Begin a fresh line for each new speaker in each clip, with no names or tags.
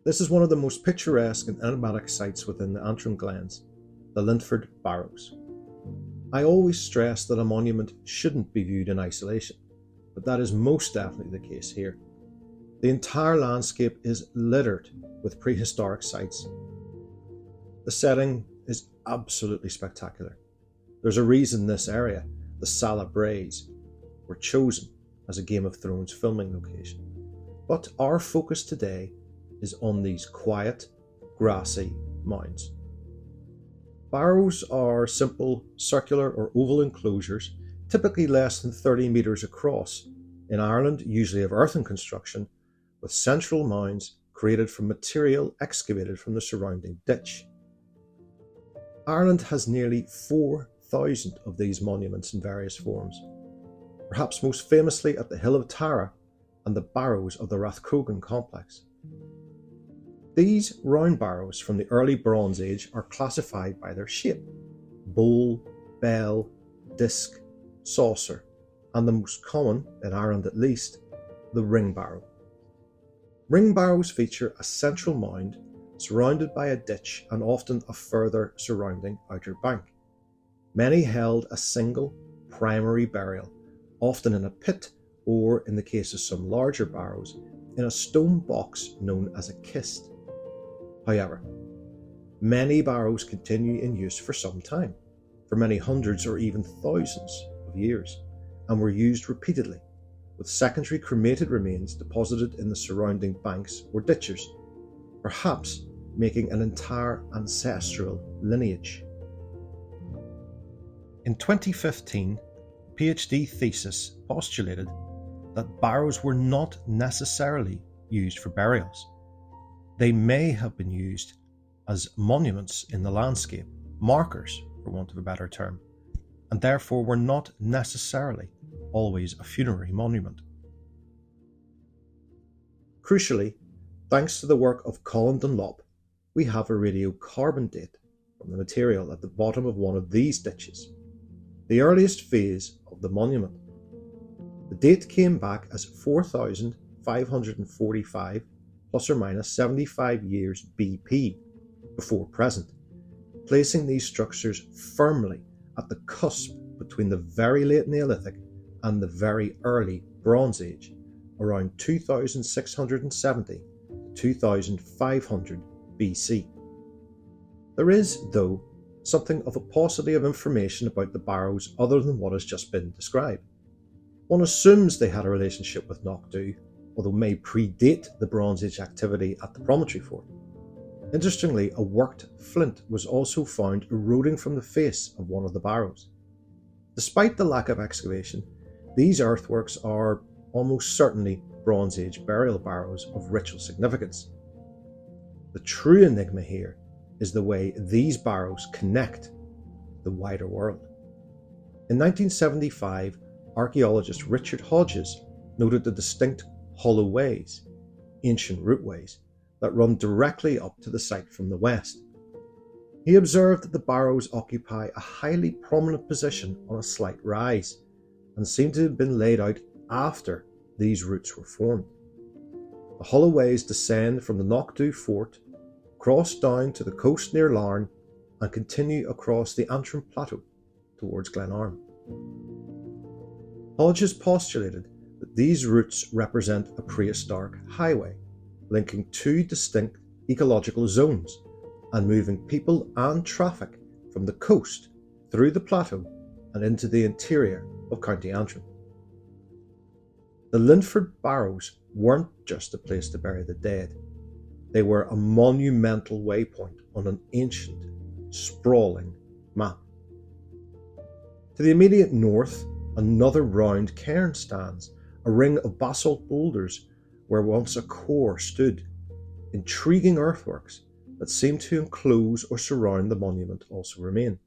This is one of the most picturesque and enigmatic sites within the Antrim Glens, the Linford Barrows. I always stress that a monument shouldn't be viewed in isolation, but that is most definitely the case here. The entire landscape is littered with prehistoric sites. The setting is absolutely spectacular. There's a reason this area, the Sala Braes, were chosen as a Game of Thrones filming location. But our focus today is on these quiet, grassy mounds. Barrows are simple circular or oval enclosures, typically less than 30 metres across, in Ireland usually of earthen construction, with central mounds created from material excavated from the surrounding ditch. Ireland has nearly 4,000 of these monuments in various forms, perhaps most famously at the Hill of Tara and the Barrows of the Rathcrogan complex. These round barrows from the early Bronze Age are classified by their shape: bowl, bell, disc, saucer, and the most common, in Ireland at least, the ring barrow. Ring barrows feature a central mound surrounded by a ditch and often a further surrounding outer bank. Many held a single primary burial, often in a pit or, in the case of some larger barrows, in a stone box known as a kist. However, many barrows continue in use for some time, for many hundreds or even thousands of years, and were used repeatedly, with secondary cremated remains deposited in the surrounding banks or ditches, perhaps making an entire ancestral lineage. In 2015, a PhD thesis postulated that barrows were not necessarily used for burials. They may have been used as monuments in the landscape, markers for want of a better term, and therefore were not necessarily always a funerary monument. Crucially, thanks to the work of Colin Dunlop, we have a radiocarbon date from the material at the bottom of one of these ditches, the earliest phase of the monument. The date came back as 4,545 plus or minus 75 years BP, before present, placing these structures firmly at the cusp between the very late Neolithic and the very early Bronze Age, around 2670 to 2500 BC. There is, though, something of a paucity of information about the barrows other than what has just been described. One assumes they had a relationship with Knockdhu, although may predate the Bronze Age activity at the promontory fort. Interestingly, a worked flint was also found eroding from the face of one of the barrows. Despite the lack of excavation, these earthworks are almost certainly Bronze Age burial barrows of ritual significance. The true enigma here is the way these barrows connect the wider world. In 1975, archaeologist Richard Hodges noted the distinct hollow ways, ancient rootways, that run directly up to the site from the west. He observed that the barrows occupy a highly prominent position on a slight rise, and seem to have been laid out after these roots were formed. The hollow ways descend from the Knockdhu fort, cross down to the coast near Larne, and continue across the Antrim plateau towards Glenarm. Hodges postulated that these routes represent a prehistoric highway, linking two distinct ecological zones and moving people and traffic from the coast through the plateau and into the interior of County Antrim. The Linford Barrows weren't just a place to bury the dead. They were a monumental waypoint on an ancient, sprawling map. To the immediate north, another round cairn stands, a ring of basalt boulders where once a core stood. Intriguing earthworks that seem to enclose or surround the monument also remain.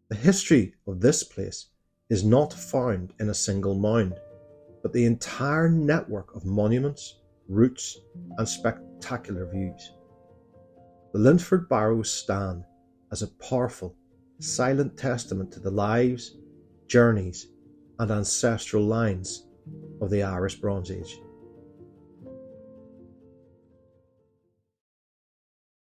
The history of this place is not found in a single mound, but the entire network of monuments, routes, and spectacular views. The Linford Barrows stand as a powerful, silent testament to the lives, journeys, and ancestral lines of the Irish Bronze Age.